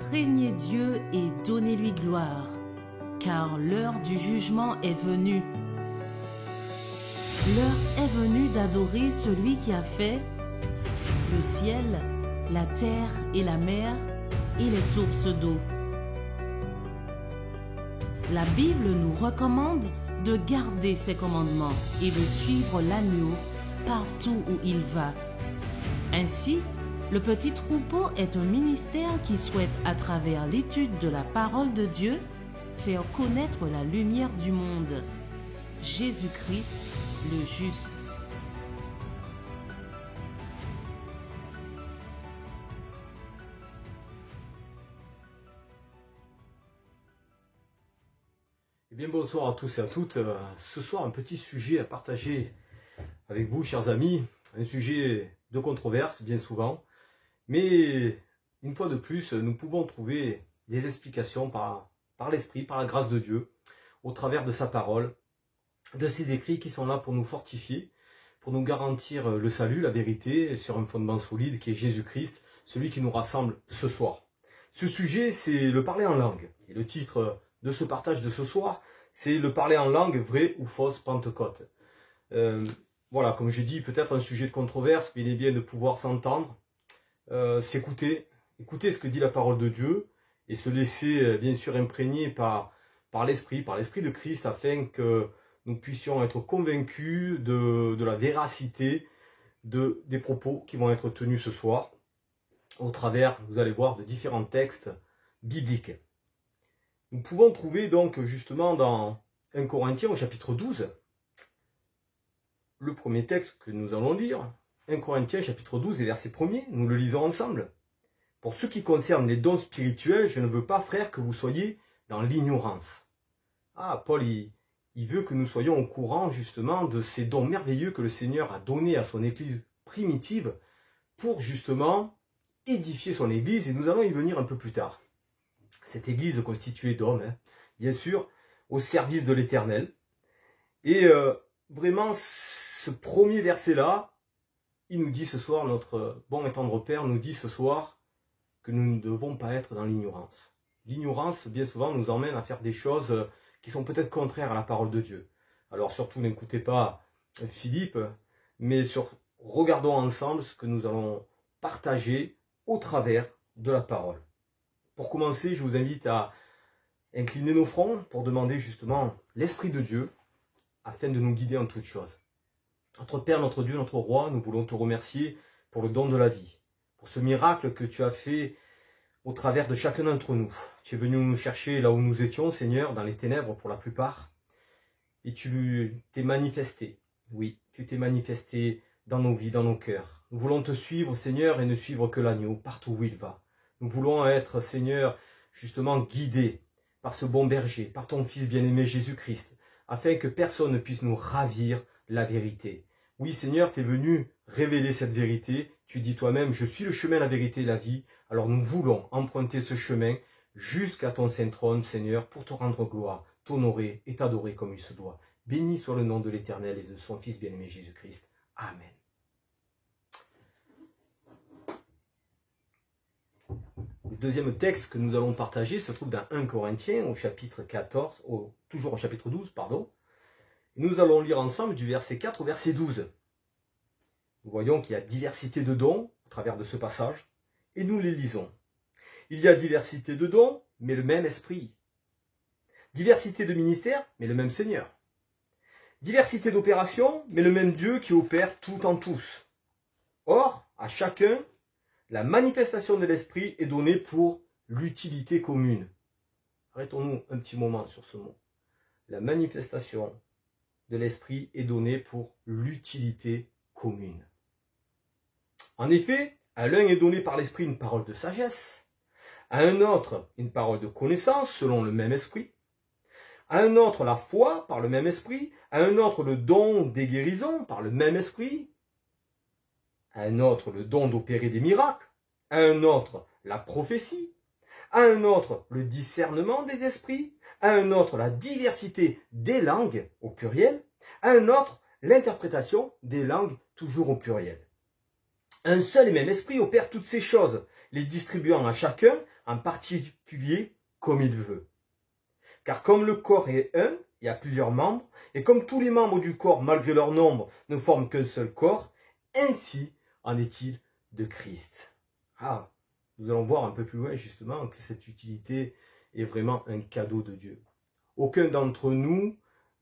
craignez Dieu et donnez-lui gloire, car l'heure du jugement est venue. L'heure est venue d'adorer celui qui a fait le ciel, la terre et la mer et les sources d'eau. La Bible nous recommande de garder ses commandements et de suivre l'agneau partout où il va. Ainsi, le petit troupeau est un ministère qui souhaite, à travers l'étude de la parole de Dieu, faire connaître la lumière du monde, Jésus-Christ, le juste. Eh bien, bonsoir à tous et à toutes. Ce soir, un petit sujet à partager avec vous, chers amis. Un sujet de controverse, bien souvent. Mais, une fois de plus, nous pouvons trouver des explications par l'Esprit, par la grâce de Dieu, au travers de sa parole, de ses écrits qui sont là pour nous fortifier, pour nous garantir le salut, la vérité, sur un fondement solide qui est Jésus-Christ, celui qui nous rassemble ce soir. Ce sujet, c'est le parler en langue. Et le titre de ce partage de ce soir, c'est le parler en langue, vraie ou fausse Pentecôte. Voilà, comme je dis, peut-être un sujet de controverse, mais il est bien de pouvoir s'entendre, s'écouter, écouter ce que dit la parole de Dieu, et se laisser bien sûr imprégner par l'Esprit de Christ, afin que nous puissions être convaincus de la véracité des propos qui vont être tenus ce soir, au travers, vous allez voir, de différents textes bibliques. Nous pouvons trouver donc justement dans 1 Corinthiens au chapitre 12, le premier texte que nous allons lire, 1 Corinthiens chapitre 12 et verset 1er, nous le lisons ensemble. Pour ce qui concerne les dons spirituels, je ne veux pas, frères, que vous soyez dans l'ignorance. Ah, Paul, il veut que nous soyons au courant justement de ces dons merveilleux que le Seigneur a donnés à son Église primitive pour justement édifier son Église, et nous allons y venir un peu plus tard. Cette Église constituée d'hommes, bien sûr, au service de l'Éternel. Et vraiment, ce premier verset-là, il nous dit ce soir, notre bon et tendre Père nous dit ce soir que nous ne devons pas être dans l'ignorance. L'ignorance, bien souvent, nous emmène à faire des choses qui sont peut-être contraires à la parole de Dieu. Alors surtout, n'écoutez pas Philippe, mais regardons ensemble ce que nous allons partager au travers de la parole. Pour commencer, je vous invite à incliner nos fronts pour demander justement l'Esprit de Dieu afin de nous guider en toutes choses. Notre Père, notre Dieu, notre Roi, nous voulons te remercier pour le don de la vie, pour ce miracle que tu as fait au travers de chacun d'entre nous. Tu es venu nous chercher là où nous étions, Seigneur, dans les ténèbres pour la plupart, et tu t'es manifesté. Oui, tu t'es manifesté dans nos vies, dans nos cœurs. Nous voulons te suivre, Seigneur, et ne suivre que l'agneau partout où il va. Nous voulons être, Seigneur, justement guidés par ce bon berger, par ton Fils bien-aimé Jésus-Christ, afin que personne ne puisse nous ravir la vérité. Oui, Seigneur, tu es venu révéler cette vérité. Tu dis toi-même, je suis le chemin, la vérité et la vie. Alors nous voulons emprunter ce chemin jusqu'à ton saint trône, Seigneur, pour te rendre gloire, t'honorer et t'adorer comme il se doit. Béni soit le nom de l'Éternel et de son Fils bien-aimé Jésus-Christ. Amen. Le deuxième texte que nous allons partager se trouve dans 1 Corinthiens au chapitre 14, toujours au chapitre 12, pardon. Et nous allons lire ensemble du verset 4 au verset 12. Nous voyons qu'il y a diversité de dons au travers de ce passage, et nous les lisons. Il y a diversité de dons, mais le même esprit. Diversité de ministères, mais le même Seigneur. Diversité d'opérations, mais le même Dieu qui opère tout en tous. Or, à chacun, la manifestation de l'esprit est donnée pour l'utilité commune. Arrêtons-nous un petit moment sur ce mot. La manifestation de l'esprit est donnée pour l'utilité commune. En effet, à l'un est donné par l'esprit une parole de sagesse, à un autre une parole de connaissance selon le même esprit, à un autre la foi par le même esprit, à un autre le don des guérisons par le même esprit, à un autre le don d'opérer des miracles, à un autre la prophétie, à un autre le discernement des esprits, à un autre la diversité des langues au pluriel, à un autre l'interprétation des langues toujours au pluriel. Un seul et même esprit opère toutes ces choses, les distribuant à chacun en particulier comme il veut. Car comme le corps est un, il y a plusieurs membres, et comme tous les membres du corps, malgré leur nombre, ne forment qu'un seul corps, ainsi en est-il de Christ. Ah, nous allons voir un peu plus loin justement que cette utilité est vraiment un cadeau de Dieu. Aucun d'entre nous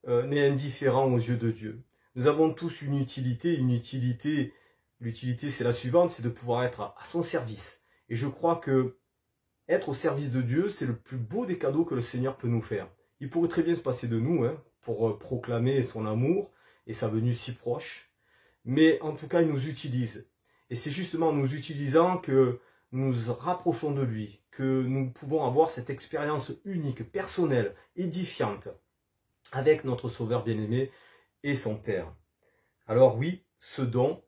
n'est indifférent aux yeux de Dieu. Nous avons tous une utilité. L'utilité c'est la suivante, c'est de pouvoir être à son service. Et je crois que être au service de Dieu, c'est le plus beau des cadeaux que le Seigneur peut nous faire. Il pourrait très bien se passer de nous pour proclamer son amour et sa venue si proche. Mais en tout cas, il nous utilise. Et c'est justement en nous utilisant que nous nous rapprochons de lui, que nous pouvons avoir cette expérience unique, personnelle, édifiante, avec notre Sauveur bien-aimé et son Père. Alors oui, ce don,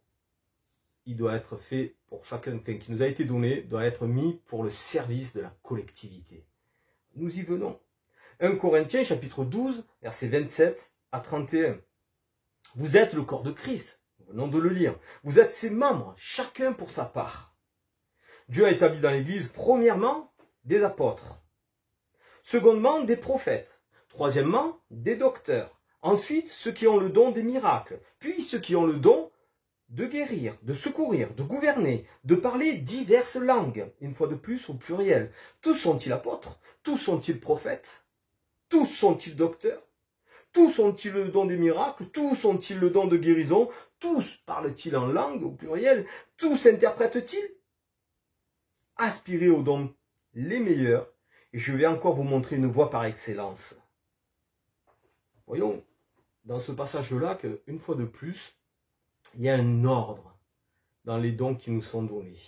il doit être fait pour chacun, qui nous a été donné, doit être mis pour le service de la collectivité. Nous y venons. 1 Corinthiens chapitre 12, versets 27 à 31. Vous êtes le corps de Christ, nous venons de le lire. Vous êtes ses membres, chacun pour sa part. Dieu a établi dans l'Église, premièrement, des apôtres. Secondement, des prophètes. Troisièmement, des docteurs. Ensuite, ceux qui ont le don des miracles. Puis ceux qui ont le don de guérir, de secourir, de gouverner, de parler diverses langues. Une fois de plus, au pluriel. Tous sont-ils apôtres? Tous sont-ils prophètes? Tous sont-ils docteurs? Tous ont-ils le don des miracles? Tous ont-ils le don de guérison? Tous parlent-ils en langue, au pluriel? Tous interprètent-ils? Aspirez aux dons les meilleurs, et je vais encore vous montrer une voie par excellence. Voyons dans ce passage-là qu'une fois de plus, il y a un ordre dans les dons qui nous sont donnés.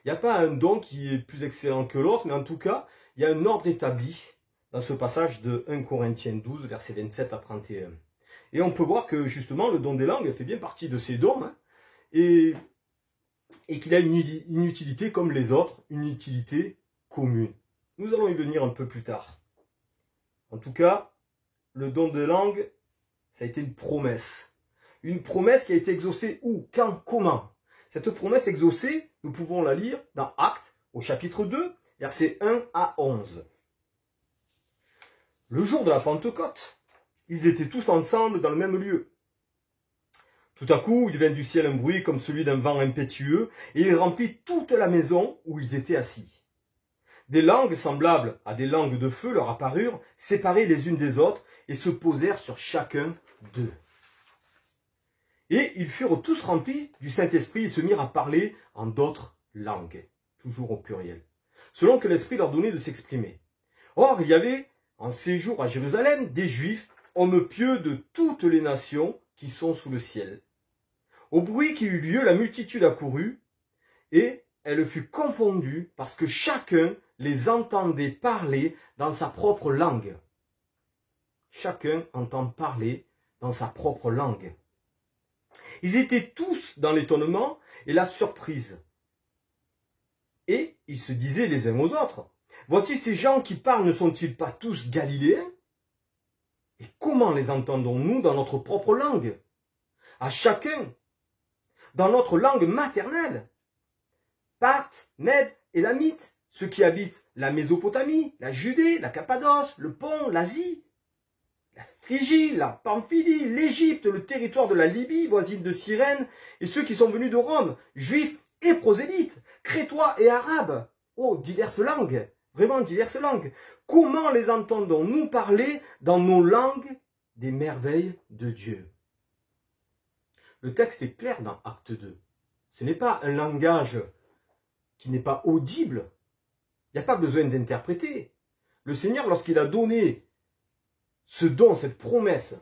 Il n'y a pas un don qui est plus excellent que l'autre, mais en tout cas, il y a un ordre établi dans ce passage de 1 Corinthiens 12, versets 27 à 31. Et on peut voir que justement, le don des langues fait bien partie de ces dons, et qu'il a une utilité comme les autres, une utilité commune. Nous allons y venir un peu plus tard. En tout cas, le don des langues, ça a été une promesse. Une promesse qui a été exaucée où, quand, comment? Cette promesse exaucée, nous pouvons la lire dans Actes, au chapitre 2, versets 1 à 11. Le jour de la Pentecôte, ils étaient tous ensemble dans le même lieu. Tout à coup, il vint du ciel un bruit comme celui d'un vent impétueux, et il remplit toute la maison où ils étaient assis. Des langues semblables à des langues de feu leur apparurent, séparées les unes des autres, et se posèrent sur chacun d'eux. Et ils furent tous remplis du Saint-Esprit et se mirent à parler en d'autres langues, toujours au pluriel, selon que l'Esprit leur donnait de s'exprimer. Or, il y avait en séjour à Jérusalem des Juifs, hommes pieux de toutes les nations qui sont sous le ciel. Au bruit qui eut lieu, la multitude accourut, et elle fut confondue parce que chacun les entendait parler dans sa propre langue. Chacun entend parler dans sa propre langue. Ils étaient tous dans l'étonnement et la surprise. Et ils se disaient les uns aux autres, « Voici ces gens qui parlent, ne sont-ils pas tous galiléens? Et comment les entendons-nous dans notre propre langue? À chacun, dans notre langue maternelle. Parthes, Mèdes, Élamites, ceux qui habitent la Mésopotamie, la Judée, la Cappadoce, le Pont, l'Asie, la Phrygie, la Pamphylie, l'Égypte, le territoire de la Libye, voisine de Cyrène, et ceux qui sont venus de Rome, juifs et prosélytes, crétois et arabes. Oh, diverses langues, vraiment diverses langues. Comment les entendons-nous parler dans nos langues des merveilles de Dieu? Le texte est clair dans Acte 2. Ce n'est pas un langage qui n'est pas audible. Il n'y a pas besoin d'interpréter. Le Seigneur, lorsqu'il a donné ce don, cette promesse,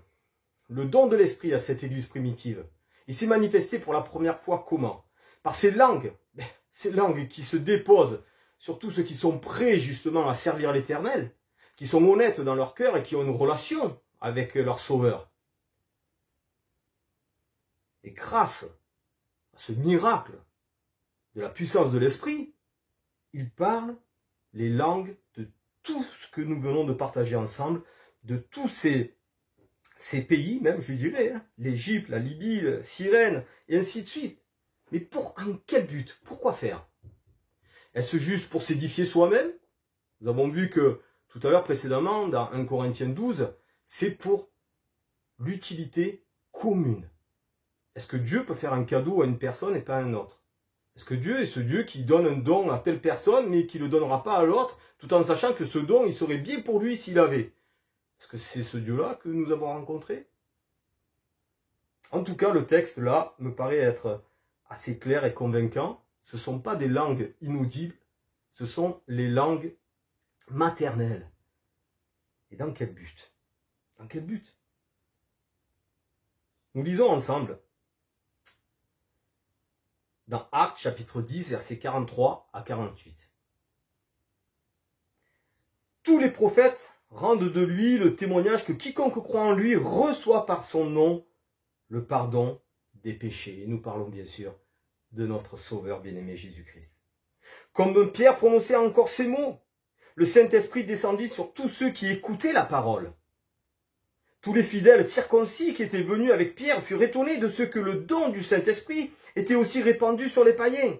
le don de l'Esprit à cette église primitive, il s'est manifesté pour la première fois comment? Par ces langues qui se déposent sur tous ceux qui sont prêts justement à servir l'Éternel, qui sont honnêtes dans leur cœur et qui ont une relation avec leur Sauveur. Et grâce à ce miracle de la puissance de l'Esprit, ils parlent les langues de tout ce que nous venons de partager ensemble, de tous ces pays, même je dirais, l'Égypte, la Libye, Cyrène, et ainsi de suite. Mais en quel but? Pourquoi faire? Est-ce juste pour s'édifier soi-même? Nous avons vu que tout à l'heure précédemment, dans 1 Corinthiens 12, c'est pour l'utilité commune. Est-ce que Dieu peut faire un cadeau à une personne et pas à un autre? Est-ce que Dieu est ce Dieu qui donne un don à telle personne mais qui ne le donnera pas à l'autre, tout en sachant que ce don, il serait bien pour lui s'il avait? Est-ce que c'est ce Dieu-là que nous avons rencontré? En tout cas, le texte là me paraît être assez clair et convaincant. Ce ne sont pas des langues inaudibles, ce sont les langues maternelles. Et dans quel but? Dans quel but? Nous lisons ensemble dans Actes chapitre 10, versets 43 à 48. Tous les prophètes rendent de lui le témoignage que quiconque croit en lui reçoit par son nom le pardon des péchés. Et nous parlons bien sûr de notre Sauveur bien-aimé Jésus-Christ. Comme Pierre prononçait encore ces mots, le Saint-Esprit descendit sur tous ceux qui écoutaient la parole. Tous les fidèles circoncis qui étaient venus avec Pierre furent étonnés de ce que le don du Saint-Esprit était aussi répandu sur les païens,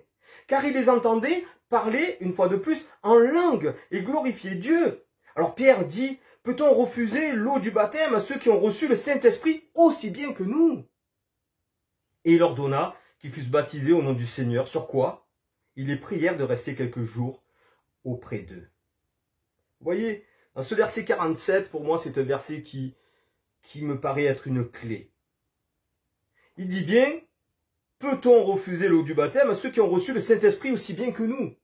car ils les entendaient parler, une fois de plus, en langue et glorifier Dieu. Alors Pierre dit, peut-on refuser l'eau du baptême à ceux qui ont reçu le Saint-Esprit aussi bien que nous? Et il ordonna qu'ils fussent baptisés au nom du Seigneur, sur quoi ils les prièrent de rester quelques jours auprès d'eux. Vous voyez, dans ce verset 47, pour moi, c'est un verset qui me paraît être une clé. Il dit bien, peut-on refuser l'eau du baptême à ceux qui ont reçu le Saint-Esprit aussi bien que nous?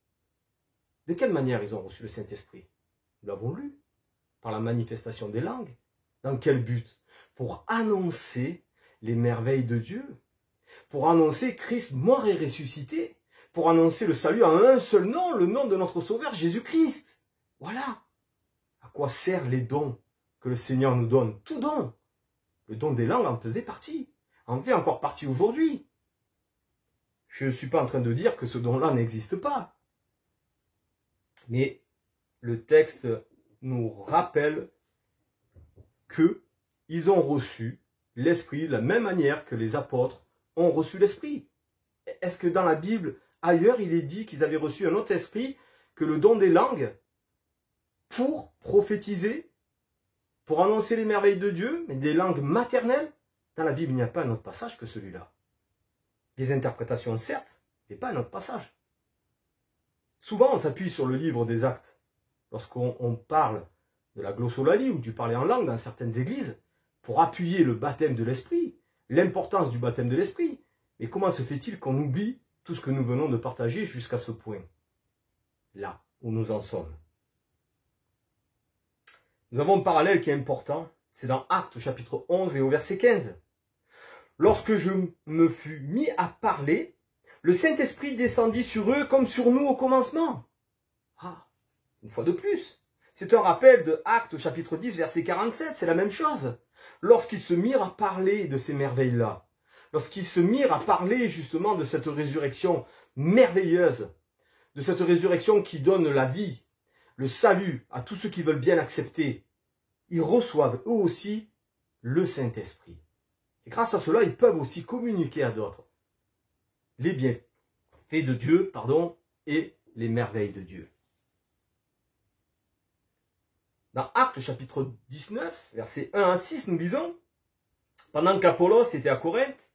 De quelle manière ils ont reçu le Saint-Esprit? Nous l'avons lu, par la manifestation des langues. Dans quel but? Pour annoncer les merveilles de Dieu, pour annoncer Christ mort et ressuscité, pour annoncer le salut en un seul nom, le nom de notre Sauveur Jésus-Christ. Voilà à quoi servent les dons que le Seigneur nous donne. Tout don. Le don des langues en faisait partie, en fait encore partie aujourd'hui. Je ne suis pas en train de dire que ce don-là n'existe pas. Mais le texte nous rappelle qu'ils ont reçu l'Esprit de la même manière que les apôtres ont reçu l'Esprit. Est-ce que dans la Bible, ailleurs, il est dit qu'ils avaient reçu un autre esprit que le don des langues pour prophétiser, pour annoncer les merveilles de Dieu, mais des langues maternelles? Dans la Bible, il n'y a pas un autre passage que celui-là. Des interprétations, certes, mais pas un autre passage. Souvent, on s'appuie sur le livre des Actes. Lorsqu'on parle de la glossolalie ou du parler en langue dans certaines églises, pour appuyer le baptême de l'Esprit, l'importance du baptême de l'Esprit. Mais comment se fait-il qu'on oublie tout ce que nous venons de partager jusqu'à ce point? Là où nous en sommes. Nous avons un parallèle qui est important, c'est dans Actes chapitre 11 et au verset 15. Lorsque je me fus mis à parler, le Saint-Esprit descendit sur eux comme sur nous au commencement. Ah, une fois de plus. C'est un rappel de Actes chapitre 10 verset 47, c'est la même chose. Lorsqu'ils se mirent à parler de ces merveilles-là, lorsqu'ils se mirent à parler justement de cette résurrection merveilleuse, de cette résurrection qui donne la vie, le salut à tous ceux qui veulent bien l'accepter, ils reçoivent eux aussi le Saint-Esprit. Et grâce à cela, ils peuvent aussi communiquer à d'autres les bienfaits de Dieu, et les merveilles de Dieu. Dans Actes chapitre 19, versets 1 à 6, nous lisons, pendant qu'Apollos était à Corinthe,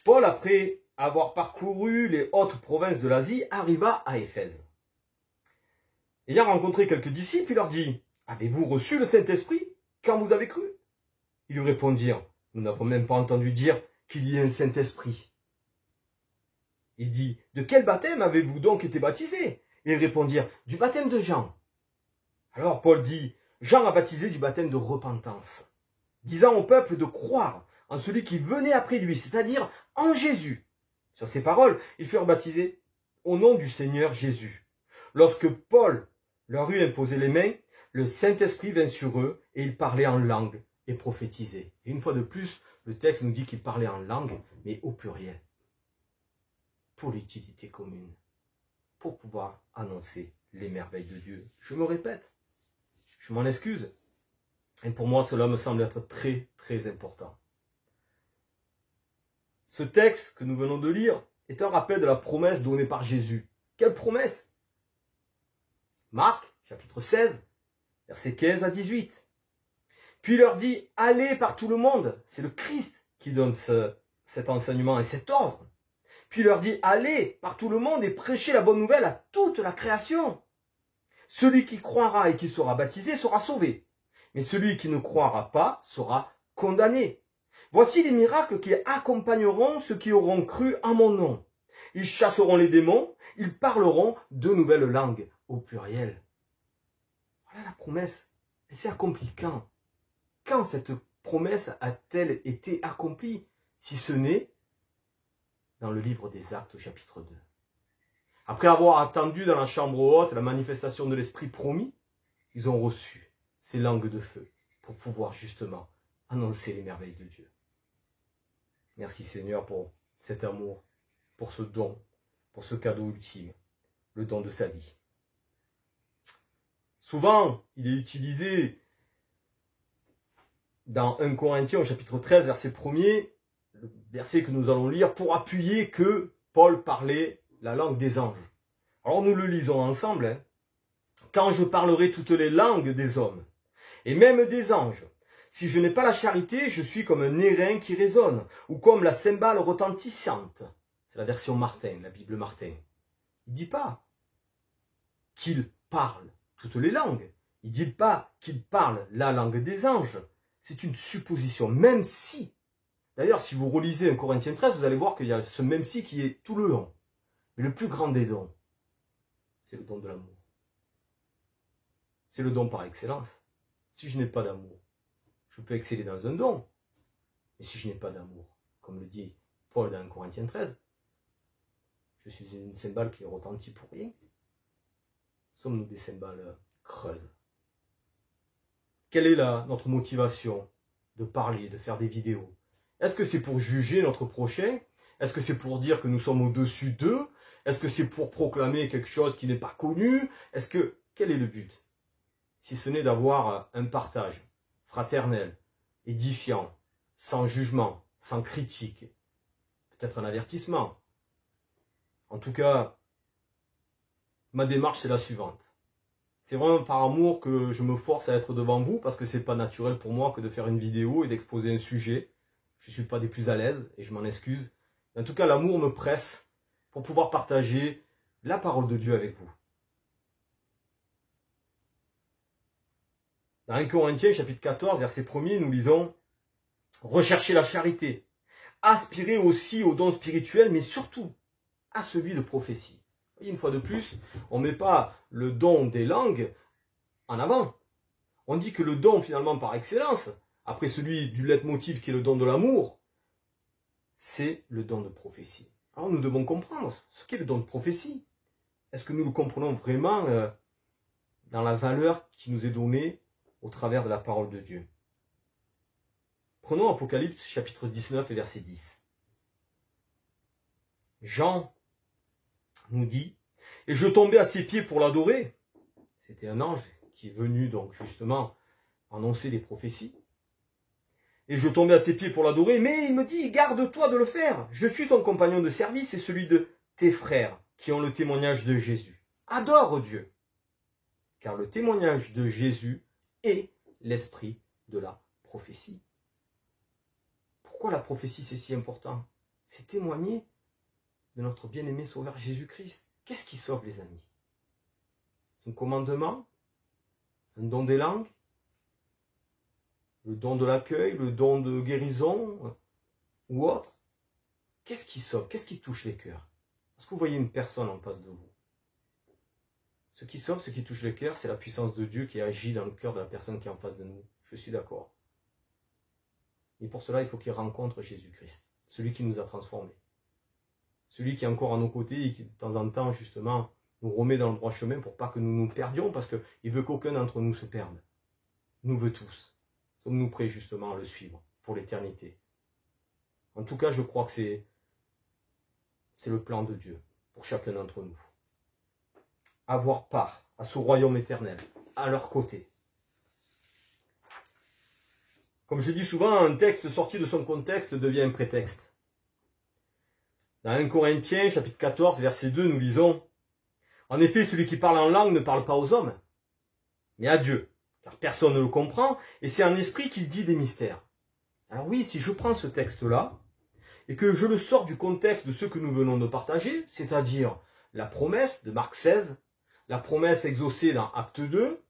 Paul, après avoir parcouru les hautes provinces de l'Asie, arriva à Éphèse. Ayant rencontré quelques disciples, il leur dit, « Avez-vous reçu le Saint-Esprit quand vous avez cru ?» Ils lui répondirent, « Nous n'avons même pas entendu dire qu'il y ait un Saint-Esprit. » Il dit, « De quel baptême avez-vous donc été baptisés ?» Ils répondirent, « Du baptême de Jean. » Alors Paul dit, « Jean a baptisé du baptême de repentance, disant au peuple de croire en celui qui venait après lui, c'est-à-dire en Jésus. » Sur ces paroles, ils furent baptisés au nom du Seigneur Jésus. Lorsque Paul leur eut imposé les mains, le Saint-Esprit vint sur eux et ils parlaient en langue et prophétisaient. Et une fois de plus, le texte nous dit qu'ils parlaient en langue, mais au pluriel. Pour l'utilité commune, pour pouvoir annoncer les merveilles de Dieu. Je me répète, je m'en excuse. Et pour moi, cela me semble être très, très important. Ce texte que nous venons de lire est un rappel de la promesse donnée par Jésus. Quelle promesse? Marc, chapitre 16, versets 15 à 18. Puis il leur dit, allez par tout le monde. C'est le Christ qui donne cet enseignement et cet ordre. Puis il leur dit, allez par tout le monde et prêchez la bonne nouvelle à toute la création. Celui qui croira et qui sera baptisé sera sauvé. Mais celui qui ne croira pas sera condamné. Voici les miracles qui accompagneront ceux qui auront cru en mon nom. Ils chasseront les démons, ils parleront de nouvelles langues, au pluriel. Voilà la promesse. Elle s'est accomplie quand? Quand cette promesse a-t-elle été accomplie? Si ce n'est dans le livre des Actes au chapitre 2. Après avoir attendu dans la chambre haute la manifestation de l'Esprit promis, ils ont reçu ces langues de feu pour pouvoir justement annoncer les merveilles de Dieu. Merci Seigneur pour cet amour, pour ce don, pour ce cadeau ultime, le don de sa vie. Souvent, il est utilisé dans 1 Corinthiens au chapitre 13, verset 1er, le verset que nous allons lire, pour appuyer que Paul parlait la langue des anges. Alors nous le lisons ensemble. Quand je parlerai toutes les langues des hommes, et même des anges, si je n'ai pas la charité, je suis comme un airain qui résonne, ou comme la cymbale retentissante. C'est la version Martin, la Bible Martin. Il ne dit pas qu'il parle toutes les langues. Il ne dit pas qu'il parle la langue des anges. C'est une supposition, même si. D'ailleurs, si vous relisez 1 Corinthiens 13, vous allez voir qu'il y a ce même si qui est tout le long. Mais le plus grand des dons, c'est le don de l'amour. C'est le don par excellence. Si je n'ai pas d'amour, je peux exceller dans un don. Mais si je n'ai pas d'amour, comme le dit Paul dans 1 Corinthiens 13, je suis une cymbale qui retentit pour rien. Sommes-nous des cymbales creuses? Quelle est notre motivation de parler, de faire des vidéos? Est-ce que c'est pour juger notre prochain? Est-ce que c'est pour dire que nous sommes au-dessus d'eux? Est-ce que c'est pour proclamer quelque chose qui n'est pas connu? Quel est le but? Si ce n'est d'avoir un partage fraternel, édifiant, sans jugement, sans critique, peut-être un avertissement. En tout cas, ma démarche c'est la suivante. C'est vraiment par amour que je me force à être devant vous, parce que c'est pas naturel pour moi que de faire une vidéo et d'exposer un sujet. Je ne suis pas des plus à l'aise et je m'en excuse. En tout cas, l'amour me presse pour pouvoir partager la parole de Dieu avec vous. Dans 1 Corinthiens, chapitre 14, verset 1er, nous lisons « Recherchez la charité, aspirez aussi aux dons spirituels, mais surtout à celui de prophétie. » Une fois de plus, on ne met pas le don des langues en avant. On dit que le don, finalement, par excellence, après celui du leitmotiv qui est le don de l'amour, c'est le don de prophétie. Alors nous devons comprendre ce qu'est le don de prophétie. Est-ce que nous le comprenons vraiment dans la valeur qui nous est donnée au travers de la parole de Dieu? Prenons Apocalypse chapitre 19 et verset 10. Jean nous dit, et je tombais à ses pieds pour l'adorer. C'était un ange qui est venu donc justement annoncer les prophéties. Et je tombais à ses pieds pour l'adorer, mais il me dit, garde-toi de le faire. Je suis ton compagnon de service et celui de tes frères qui ont le témoignage de Jésus. Adore Dieu, car le témoignage de Jésus est l'esprit de la prophétie. Pourquoi la prophétie c'est si important? C'est témoigner de notre bien-aimé Sauveur Jésus-Christ. Qu'est-ce qui sauve, les amis? Un commandement? Un don des langues? Le don de l'accueil? Le don de guérison? Ou autre? Qu'est-ce qui sauve? Qu'est-ce qui touche les cœurs? Est-ce que vous voyez une personne en face de vous? Ce qui sauve, ce qui touche les cœurs, c'est la puissance de Dieu qui agit dans le cœur de la personne qui est en face de nous. Je suis d'accord. Et pour cela, il faut qu'il rencontre Jésus-Christ, celui qui nous a transformés. Celui qui est encore à nos côtés et qui, de temps en temps, justement, nous remet dans le droit chemin pour pas que nous nous perdions, parce qu'il veut qu'aucun d'entre nous se perde. Il nous veut tous. Sommes-nous prêts, justement, à le suivre pour l'éternité? En tout cas, je crois que c'est le plan de Dieu pour chacun d'entre nous. Avoir part à ce royaume éternel, à leur côté. Comme je dis souvent, un texte sorti de son contexte devient un prétexte. Dans 1 Corinthiens, chapitre 14, verset 2, nous lisons « En effet, celui qui parle en langue ne parle pas aux hommes, mais à Dieu, car personne ne le comprend, et c'est en esprit qu'il dit des mystères. Alors oui, si je prends ce texte-là, et que je le sors du contexte de ce que nous venons de partager, c'est-à-dire la promesse de Marc 16, la promesse exaucée dans Acte 2,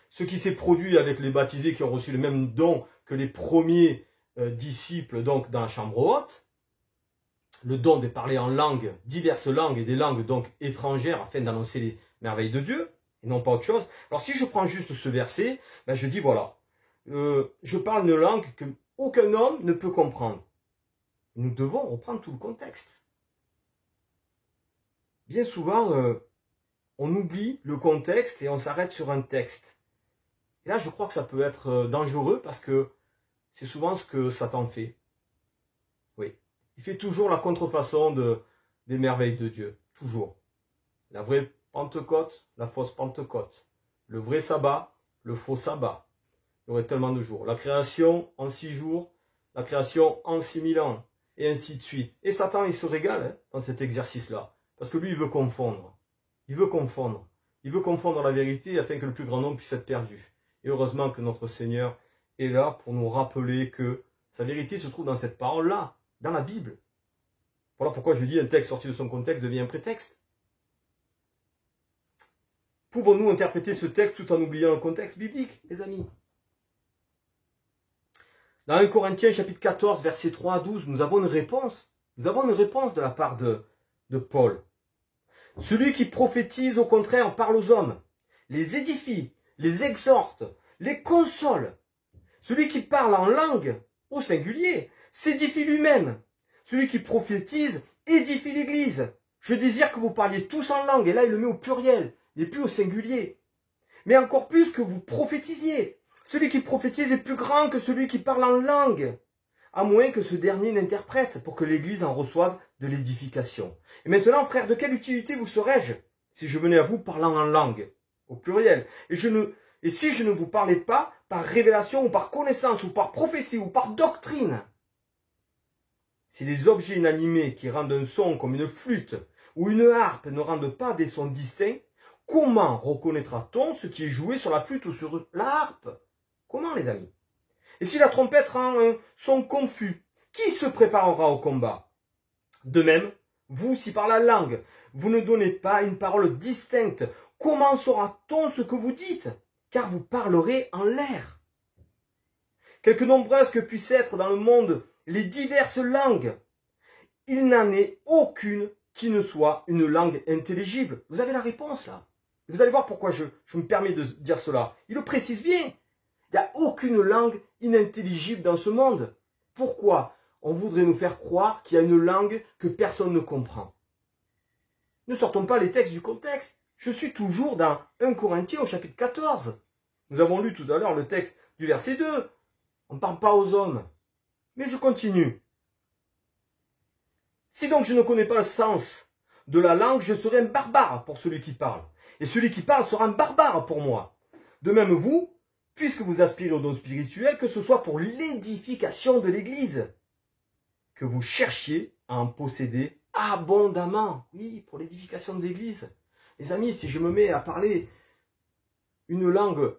ce qui s'est produit avec les baptisés qui ont reçu le même don que les premiers disciples donc dans la chambre haute, le don de parler en langue, diverses langues et des langues donc étrangères afin d'annoncer les merveilles de Dieu, et non pas autre chose. Alors si je prends juste ce verset, ben je dis voilà, je parle une langue qu'aucun homme ne peut comprendre. Nous devons reprendre tout le contexte. Bien souvent, on oublie le contexte et on s'arrête sur un texte. Et là, je crois que ça peut être dangereux parce que c'est souvent ce que Satan fait. Oui, il fait toujours la contrefaçon des merveilles de Dieu. Toujours. La vraie Pentecôte, la fausse Pentecôte. Le vrai sabbat, le faux sabbat. Il y aurait tellement de jours. La création en 6 jours, la création en 6000 ans. Et ainsi de suite. Et Satan, il se régale dans cet exercice-là. Parce que lui, il veut confondre. Il veut confondre. Il veut confondre la vérité afin que le plus grand nombre puisse être perdu. Et heureusement que notre Seigneur est là pour nous rappeler que sa vérité se trouve dans cette parole-là, dans la Bible. Voilà pourquoi je dis un texte sorti de son contexte devient un prétexte. Pouvons-nous interpréter ce texte tout en oubliant le contexte biblique, les amis? Dans 1 Corinthiens chapitre 14, versets 3 à 12, nous avons une réponse. Nous avons une réponse de la part de Paul. Celui qui prophétise, au contraire, parle aux hommes, les édifie, les exhorte, les console. Celui qui parle en langue, au singulier, s'édifie lui-même. Celui qui prophétise édifie l'Église. Je désire que vous parliez tous en langue, et là il le met au pluriel, et plus au singulier. Mais encore plus que vous prophétisiez. Celui qui prophétise est plus grand que celui qui parle en langue, à moins que ce dernier n'interprète, pour que l'Église en reçoive de l'édification. Et maintenant, frères, de quelle utilité vous serais-je si je venais à vous parlant en langue, au pluriel, et si je ne vous parlais pas par révélation ou par connaissance ou par prophétie ou par doctrine? Si les objets inanimés qui rendent un son comme une flûte ou une harpe ne rendent pas des sons distincts, comment reconnaîtra-t-on ce qui est joué sur la flûte ou sur la harpe? Comment, les amis? Et si la trompette rend un son confus, qui se préparera au combat? De même, vous, si par la langue, vous ne donnez pas une parole distincte, comment saura-t-on ce que vous dites? Car vous parlerez en l'air. Quelque nombreuses que puissent être dans le monde les diverses langues, il n'en est aucune qui ne soit une langue intelligible. Vous avez la réponse là. Vous allez voir pourquoi je me permets de dire cela. Il le précise bien. Il n'y a aucune langue inintelligible dans ce monde. Pourquoi on voudrait nous faire croire qu'il y a une langue que personne ne comprend? Ne sortons pas les textes du contexte. Je suis toujours dans 1 Corinthiens au chapitre 14. Nous avons lu tout à l'heure le texte du verset 2. On ne parle pas aux hommes. Mais je continue. Si donc je ne connais pas le sens de la langue, je serai un barbare pour celui qui parle. Et celui qui parle sera un barbare pour moi. De même vous, puisque vous aspirez au don spirituel, que ce soit pour l'édification de l'Église, que vous cherchiez à en posséder abondamment. Oui, pour l'édification de l'Église. Les amis, si je me mets à parler une langue,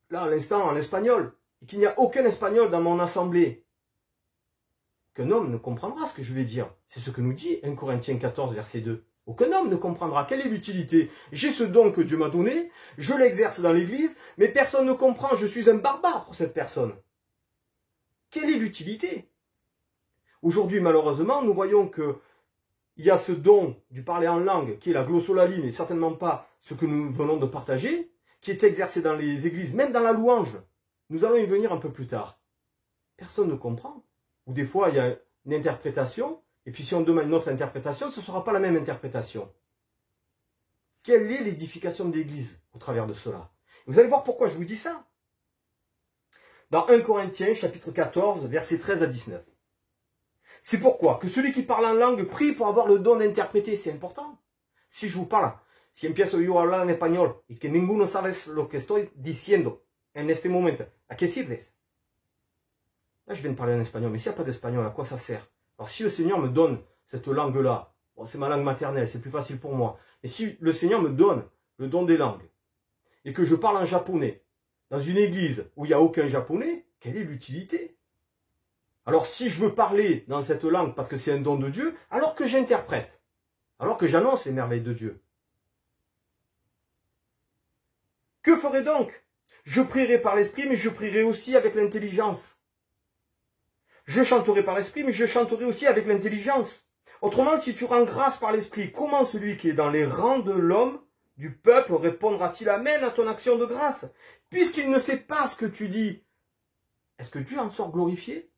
là à l'instant en espagnol, et qu'il n'y a aucun espagnol dans mon assemblée, qu'un homme ne comprendra ce que je vais dire. C'est ce que nous dit 1 Corinthiens 14, verset 2. Aucun homme ne comprendra. Quelle est l'utilité? J'ai ce don que Dieu m'a donné, je l'exerce dans l'Église, mais personne ne comprend, je suis un barbare pour cette personne. Quelle est l'utilité? Aujourd'hui, malheureusement, nous voyons que il y a ce don du parler en langue, qui est la glossolalie, mais certainement pas ce que nous venons de partager, qui est exercé dans les églises, même dans la louange. Nous allons y venir un peu plus tard. Personne ne comprend. Ou des fois, il y a une interprétation, et puis si on demande une autre interprétation, ce ne sera pas la même interprétation. Quelle est l'édification de l'Église au travers de cela? Vous allez voir pourquoi je vous dis ça. Dans 1 Corinthiens, chapitre 14, versets 13 à 19. C'est pourquoi que celui qui parle en langue prie pour avoir le don d'interpréter. C'est important. Si je vous parle, si empiezo yo a hablar en español y que ninguno sabe lo que estoy diciendo en este momento, ¿a qué sirves? Là, je viens de parler en espagnol, mais s'il n'y a pas d'espagnol, à quoi ça sert? Alors, si le Seigneur me donne cette langue-là, bon, c'est ma langue maternelle, c'est plus facile pour moi. Et si le Seigneur me donne le don des langues, et que je parle en japonais, dans une église où il n'y a aucun japonais, quelle est l'utilité? Alors si je veux parler dans cette langue parce que c'est un don de Dieu, alors que j'interprète, alors que j'annonce les merveilles de Dieu. Que ferai donc? Je prierai par l'esprit, mais je prierai aussi avec l'intelligence. Je chanterai par l'esprit, mais je chanterai aussi avec l'intelligence. Autrement, si tu rends grâce par l'esprit, comment celui qui est dans les rangs de l'homme, du peuple, répondra-t-il Amen à ton action de grâce? Puisqu'il ne sait pas ce que tu dis, est-ce que Dieu en sort glorifié?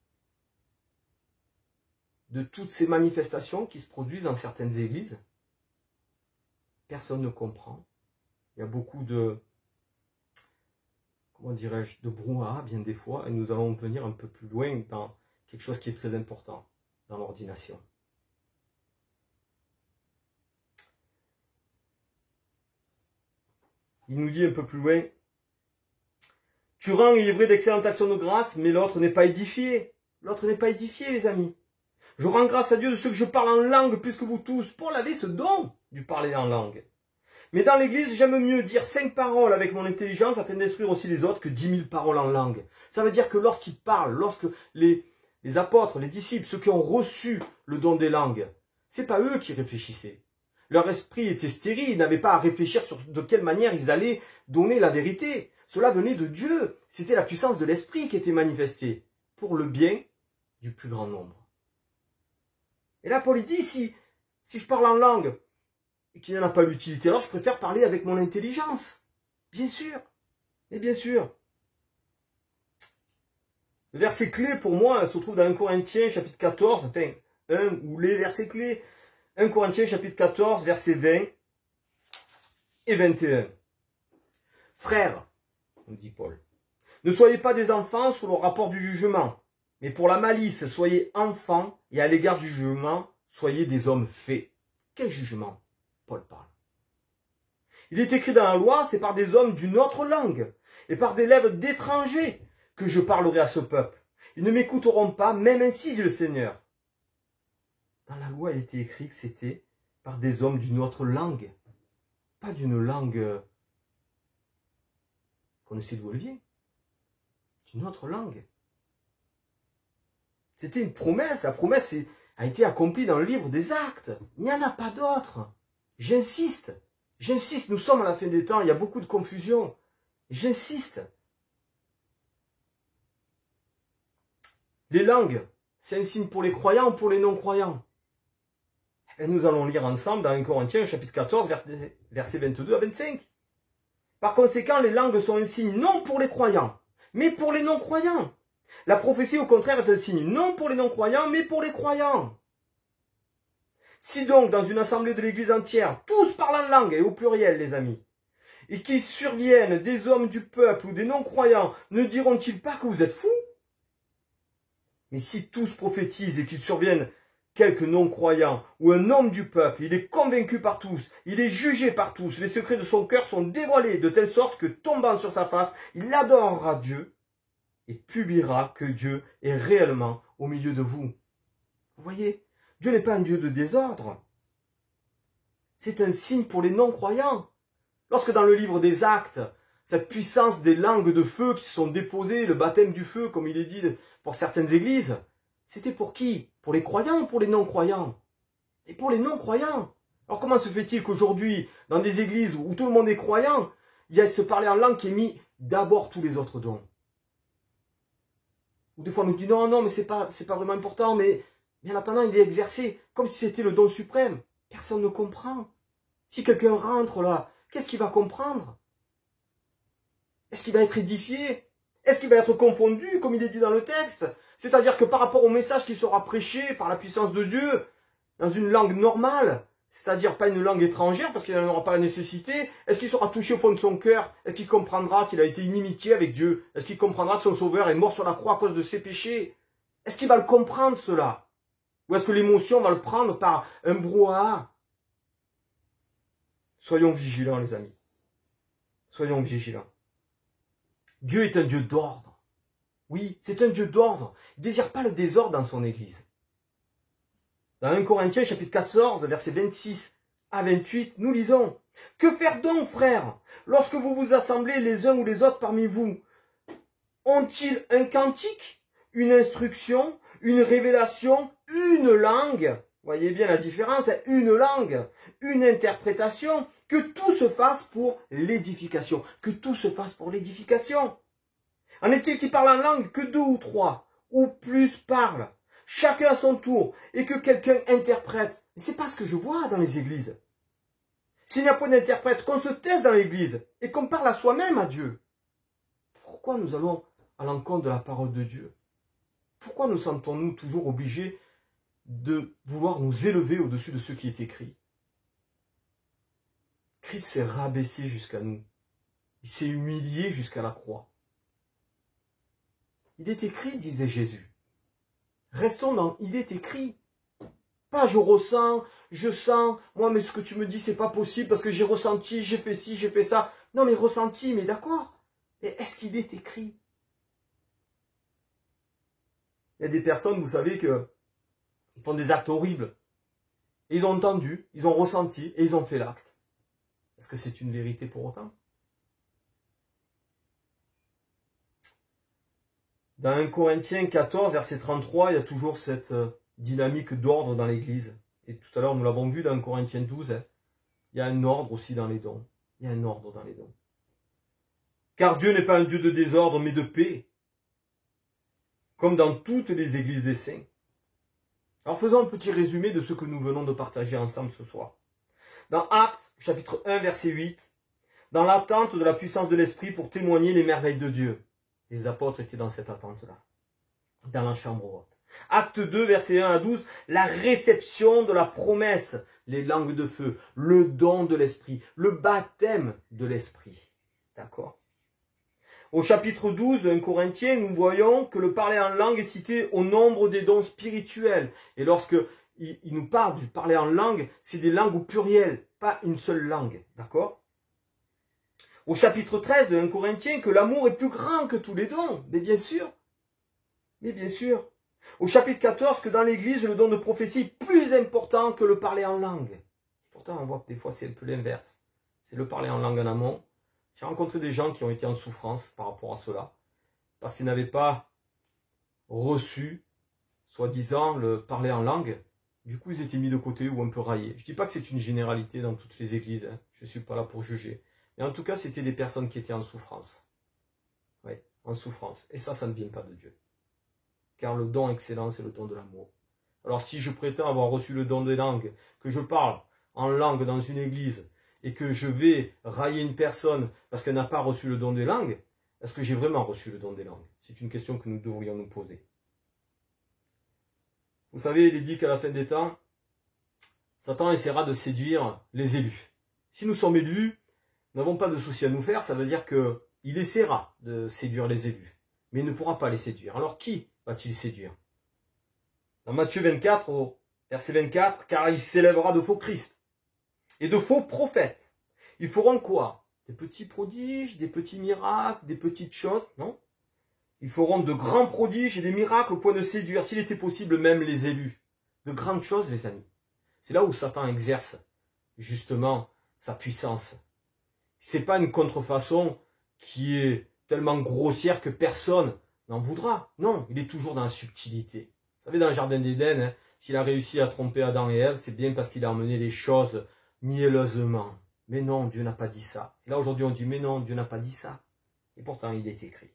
De toutes ces manifestations qui se produisent dans certaines églises, personne ne comprend. Il y a beaucoup de, comment dirais-je, de brouhaha bien des fois, et nous allons venir un peu plus loin dans quelque chose qui est très important dans l'ordination. Il nous dit un peu plus loin, « Tu rends, il est vrai, d'excellentes actions de grâce, mais l'autre n'est pas édifié. » L'autre n'est pas édifié, les amis. « Je rends grâce à Dieu de ce que je parle en langue plus que vous tous. » Paul avait ce don du parler en langue. Mais dans l'église, j'aime mieux dire 5 paroles avec mon intelligence afin d'instruire aussi les autres que 10 000 paroles en langue. Ça veut dire que lorsqu'ils parlent, lorsque les apôtres, les disciples, ceux qui ont reçu le don des langues, c'est pas eux qui réfléchissaient. Leur esprit était stérile, ils n'avaient pas à réfléchir sur de quelle manière ils allaient donner la vérité. Cela venait de Dieu. C'était la puissance de l'esprit qui était manifestée pour le bien du plus grand nombre. Et là, Paul dit, si je parle en langue et qu'il n'y en a pas l'utilité, alors je préfère parler avec mon intelligence. Bien sûr. Mais bien sûr. Le verset clé pour moi se trouve dans 1 Corinthiens chapitre 14, enfin, un ou les versets clés. 1 Corinthiens chapitre 14, versets 20 et 21. Frères, nous dit Paul, ne soyez pas des enfants sous le rapport du jugement, mais pour la malice, soyez enfants, et à l'égard du jugement, soyez des hommes faits. Quel jugement? Paul parle. Il est écrit dans la loi, c'est par des hommes d'une autre langue, et par des lèvres d'étrangers, que je parlerai à ce peuple. Ils ne m'écouteront pas, même ainsi, dit le Seigneur. Dans la loi, il était écrit que c'était par des hommes d'une autre langue. Pas d'une langue qu'on ne sait d'où elle vient. D'une autre langue. C'était une promesse. La promesse a été accomplie dans le livre des Actes. Il n'y en a pas d'autre. J'insiste. J'insiste. Nous sommes à la fin des temps. Il y a beaucoup de confusion. J'insiste. Les langues, c'est un signe pour les croyants ou pour les non-croyants? Et nous allons lire ensemble dans 1 Corinthiens chapitre 14, versets 22 à 25. Par conséquent, les langues sont un signe non pour les croyants, mais pour les non-croyants. La prophétie, au contraire, est un signe non pour les non-croyants, mais pour les croyants. Si donc, dans une assemblée de l'église entière, tous parlent en langue, et au pluriel, les amis, et qu'il survienne des hommes du peuple ou des non-croyants, ne diront-ils pas que vous êtes fous? Mais si tous prophétisent et qu'il survienne quelques non-croyants ou un homme du peuple, il est convaincu par tous, il est jugé par tous, les secrets de son cœur sont dévoilés de telle sorte que, tombant sur sa face, il adorera Dieu et publiera que Dieu est réellement au milieu de vous. Vous voyez, Dieu n'est pas un Dieu de désordre. C'est un signe pour les non-croyants. Lorsque dans le livre des Actes, cette puissance des langues de feu qui se sont déposées, le baptême du feu, comme il est dit pour certaines églises, c'était pour qui? Pour les croyants ou pour les non-croyants? Et pour les non-croyants. Alors comment se fait-il qu'aujourd'hui, dans des églises où tout le monde est croyant, il y a ce parler en langue qui est mis d'abord tous les autres dons? Ou des fois on nous dit non, mais c'est pas vraiment important, mais bien attendant, il est exercé comme si c'était le don suprême. Personne ne comprend. Si quelqu'un rentre là, qu'est-ce qu'il va comprendre? Est-ce qu'il va être édifié? Est-ce qu'il va être confondu, comme il est dit dans le texte? C'est-à-dire que par rapport au message qui sera prêché par la puissance de Dieu, dans une langue normale, c'est-à-dire pas une langue étrangère, parce qu'il n'en aura pas la nécessité, est-ce qu'il sera touché au fond de son cœur? Est-ce qu'il comprendra qu'il a été inimitié avec Dieu? Est-ce qu'il comprendra que son Sauveur est mort sur la croix à cause de ses péchés? Est-ce qu'il va le comprendre, cela? Ou est-ce que l'émotion va le prendre par un brouhaha? Soyons vigilants, les amis. Soyons vigilants. Dieu est un Dieu d'ordre. Oui, c'est un Dieu d'ordre. Il ne désire pas le désordre dans son Église. Dans 1 Corinthiens chapitre 14, verset 26 à 28, nous lisons « Que faire donc, frères, lorsque vous vous assemblez les uns ou les autres parmi vous? Ont-ils un cantique, une instruction, une révélation, une langue ?» Voyez bien la différence, une langue, une interprétation, que tout se fasse pour l'édification, que tout se fasse pour l'édification. En est-il qui parle en langue que 2 ou 3, ou plus parlent, chacun à son tour, et que quelqu'un interprète? C'est pas ce que je vois dans les églises. S'il n'y a pas d'interprète, qu'on se taise dans l'église, et qu'on parle à soi-même à Dieu. Pourquoi nous allons à l'encontre de la parole de Dieu? Pourquoi nous sentons-nous toujours obligés de vouloir nous élever au-dessus de ce qui est écrit? Christ s'est rabaissé jusqu'à nous. Il s'est humilié jusqu'à la croix. Il est écrit, disait Jésus. Restons dans « il est écrit ». Pas je ressens, je sens, moi mais ce que tu me dis c'est pas possible parce que j'ai ressenti, j'ai fait ci, j'ai fait ça. Non mais ressenti, mais d'accord. Mais est-ce qu'il est écrit? Il y a des personnes, vous savez, ils font des actes horribles. Et ils ont entendu, ils ont ressenti et ils ont fait l'acte. Est-ce que c'est une vérité pour autant? Dans 1 Corinthiens 14, verset 33, il y a toujours cette dynamique d'ordre dans l'Église. Et tout à l'heure, nous l'avons vu dans 1 Corinthiens 12, il y a un ordre aussi dans les dons. Il y a un ordre dans les dons. Car Dieu n'est pas un Dieu de désordre, mais de paix. Comme dans toutes les églises des saints. Alors faisons un petit résumé de ce que nous venons de partager ensemble ce soir. Dans Actes, chapitre 1, verset 8, dans l'attente de la puissance de l'Esprit pour témoigner les merveilles de Dieu. Les apôtres étaient dans cette attente-là, dans la chambre haute. Acte 2, verset 1 à 12, la réception de la promesse, les langues de feu, le don de l'Esprit, le baptême de l'Esprit. D'accord? Au chapitre 12 de 1 Corinthiens, nous voyons que le parler en langue est cité au nombre des dons spirituels. Et lorsque il nous parle du parler en langue, c'est des langues au pluriel, pas une seule langue. D'accord? Au chapitre 13 de 1 Corinthiens, que l'amour est plus grand que tous les dons. Mais bien sûr. Mais bien sûr. Au chapitre 14, que dans l'Église, le don de prophétie est plus important que le parler en langue. Pourtant, on voit que des fois, c'est un peu l'inverse. C'est le parler en langue en amont. J'ai rencontré des gens qui ont été en souffrance par rapport à cela, parce qu'ils n'avaient pas reçu, soi-disant, le parler en langue. Du coup, ils étaient mis de côté ou un peu raillés. Je ne dis pas que c'est une généralité dans toutes les églises, hein. Je ne suis pas là pour juger. Mais en tout cas, c'était des personnes qui étaient en souffrance. Oui, en souffrance. Et ça ne vient pas de Dieu. Car le don excellent, c'est le don de l'amour. Alors si je prétends avoir reçu le don des langues, que je parle en langue dans une église, et que je vais railler une personne parce qu'elle n'a pas reçu le don des langues, est-ce que j'ai vraiment reçu le don des langues? C'est une question que nous devrions nous poser. Vous savez, il est dit qu'à la fin des temps, Satan essaiera de séduire les élus. Si nous sommes élus, nous n'avons pas de souci à nous faire, ça veut dire qu'il essaiera de séduire les élus. Mais il ne pourra pas les séduire. Alors qui va-t-il séduire? Dans Matthieu 24, au verset 24, car il s'élèvera de faux Christ et de faux prophètes. Ils feront quoi? Des petits prodiges, des petits miracles, des petites choses? Non. Ils feront de grands prodiges et des miracles au point de séduire, s'il était possible, même les élus. De grandes choses, les amis. C'est là où Satan exerce, justement, sa puissance. C'est pas une contrefaçon qui est tellement grossière que personne n'en voudra. Non, il est toujours dans la subtilité. Vous savez, dans le jardin d'Éden, hein, s'il a réussi à tromper Adam et Ève, c'est bien parce qu'il a emmené les choses mielleusement. Mais non, Dieu n'a pas dit ça. Et là, aujourd'hui, on dit, mais non, Dieu n'a pas dit ça. Et pourtant, il est écrit.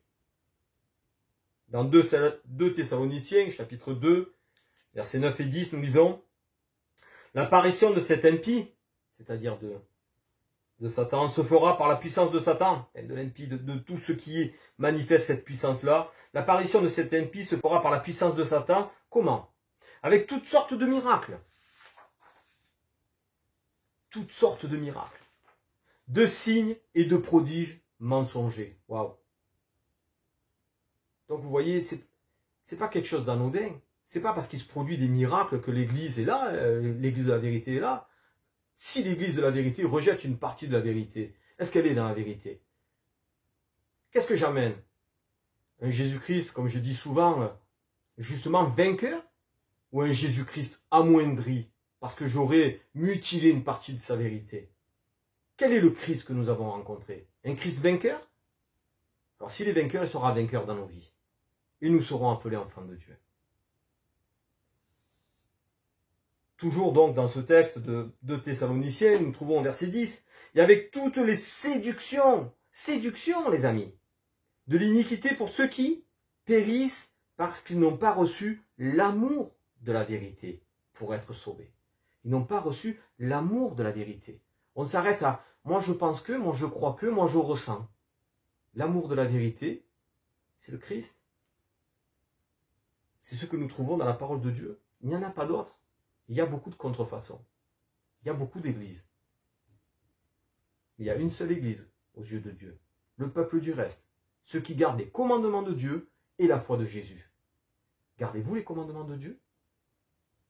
Dans 2 Thessaloniciens, chapitre 2, versets 9 et 10, nous lisons, l'apparition de cet impie, c'est-à-dire de Satan, se fera par la puissance de Satan, de l'impie, de tout ce qui manifeste cette puissance-là. L'apparition de cet impie se fera par la puissance de Satan. Comment? Avec toutes sortes de miracles. Toutes sortes de miracles. De signes et de prodiges mensongers. Waouh! Donc vous voyez, c'est pas quelque chose d'anodin. C'est pas parce qu'il se produit des miracles que l'Église est là, l'Église de la vérité est là. Si l'Église de la vérité rejette une partie de la vérité, est-ce qu'elle est dans la vérité? Qu'est-ce que j'amène? Un Jésus-Christ, comme je dis souvent, justement vainqueur? Ou un Jésus-Christ amoindri parce que j'aurais mutilé une partie de sa vérité. Quel est le Christ que nous avons rencontré? Un Christ vainqueur? Alors s'il est vainqueur, il sera vainqueur dans nos vies. Et nous serons appelés enfants de Dieu. Toujours donc dans ce texte de Thessaloniciens, nous trouvons au verset 10, et avec toutes les séductions les amis, de l'iniquité pour ceux qui périssent parce qu'ils n'ont pas reçu l'amour de la vérité pour être sauvés. Ils n'ont pas reçu l'amour de la vérité. On s'arrête à « moi je pense que, moi je crois que, moi je ressens ». L'amour de la vérité, c'est le Christ. C'est ce que nous trouvons dans la parole de Dieu. Il n'y en a pas d'autre. Il y a beaucoup de contrefaçons. Il y a beaucoup d'églises. Il y a une seule église aux yeux de Dieu. Le peuple du reste. Ceux qui gardent les commandements de Dieu et la foi de Jésus. Gardez-vous les commandements de Dieu?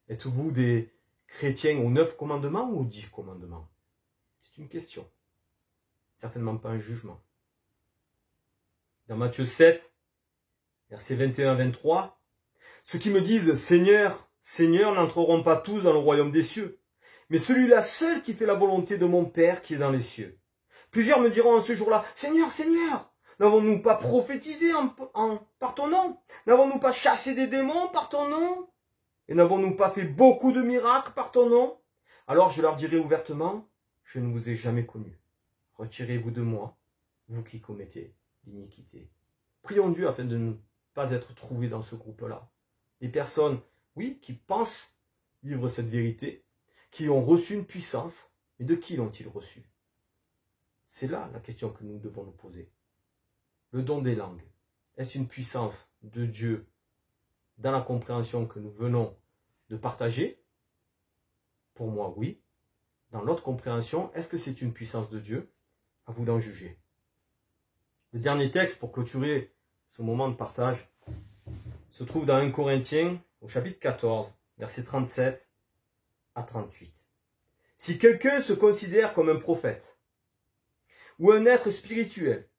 Êtes-vous des chrétiens aux 9 commandements ou aux 10 commandements? C'est une question. Certainement pas un jugement. Dans Matthieu 7, versets 21-23, ceux qui me disent « Seigneur, Seigneur » n'entreront pas tous dans le royaume des cieux, mais celui-là seul qui fait la volonté de mon Père qui est dans les cieux. Plusieurs me diront en ce jour-là « Seigneur, Seigneur, n'avons-nous pas prophétisé par ton nom? N'avons-nous pas chassé des démons par ton nom? Et n'avons-nous pas fait beaucoup de miracles par ton nom? Alors je leur dirai ouvertement, je ne vous ai jamais connus. Retirez-vous de moi, vous qui commettez l'iniquité. » Prions Dieu afin de ne pas être trouvés dans ce groupe-là. Des personnes, oui, qui pensent vivre cette vérité, qui ont reçu une puissance, mais de qui l'ont-ils reçu? C'est là la question que nous devons nous poser. Le don des langues, est-ce une puissance de Dieu dans la compréhension que nous venons de partager? Pour moi, oui. Dans l'autre compréhension, est-ce que c'est une puissance de Dieu? À vous d'en juger. Le dernier texte pour clôturer ce moment de partage se trouve dans 1 Corinthiens au chapitre 14, versets 37 à 38. Si quelqu'un se considère comme un prophète ou un être spirituel,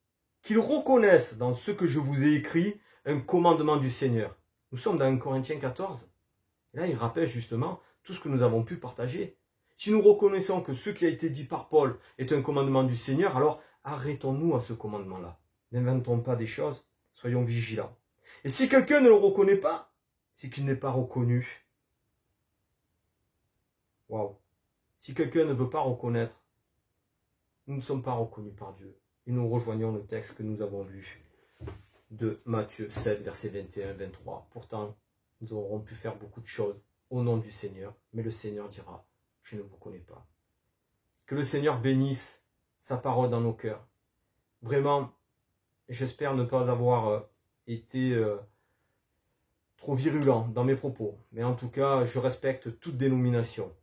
qu'il reconnaisse dans ce que je vous ai écrit un commandement du Seigneur. Nous sommes dans 1 Corinthiens 14. Et là, il rappelle justement tout ce que nous avons pu partager. Si nous reconnaissons que ce qui a été dit par Paul est un commandement du Seigneur, alors arrêtons-nous à ce commandement-là. N'inventons pas des choses, soyons vigilants. Et si quelqu'un ne le reconnaît pas, c'est qu'il n'est pas reconnu. Waouh! Si quelqu'un ne veut pas reconnaître, nous ne sommes pas reconnus par Dieu. Et nous rejoignons le texte que nous avons lu de Matthieu 7, versets 21-23. Pourtant, nous aurons pu faire beaucoup de choses au nom du Seigneur, mais le Seigneur dira, je ne vous connais pas. Que le Seigneur bénisse sa parole dans nos cœurs. Vraiment, j'espère ne pas avoir été trop virulent dans mes propos, mais en tout cas, je respecte toute dénomination.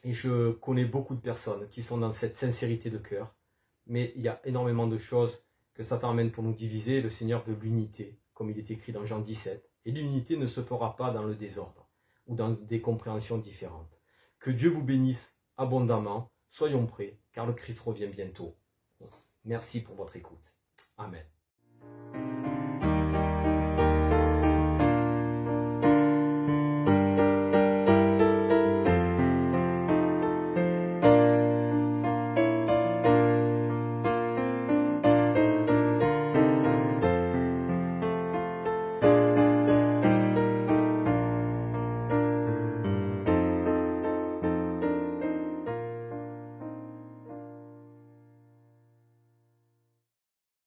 Et je connais beaucoup de personnes qui sont dans cette sincérité de cœur. Mais il y a énormément de choses que Satan amène pour nous diviser. Le Seigneur veut l'unité, comme il est écrit dans Jean 17. Et l'unité ne se fera pas dans le désordre ou dans des compréhensions différentes. Que Dieu vous bénisse abondamment. Soyons prêts, car le Christ revient bientôt. Merci pour votre écoute. Amen.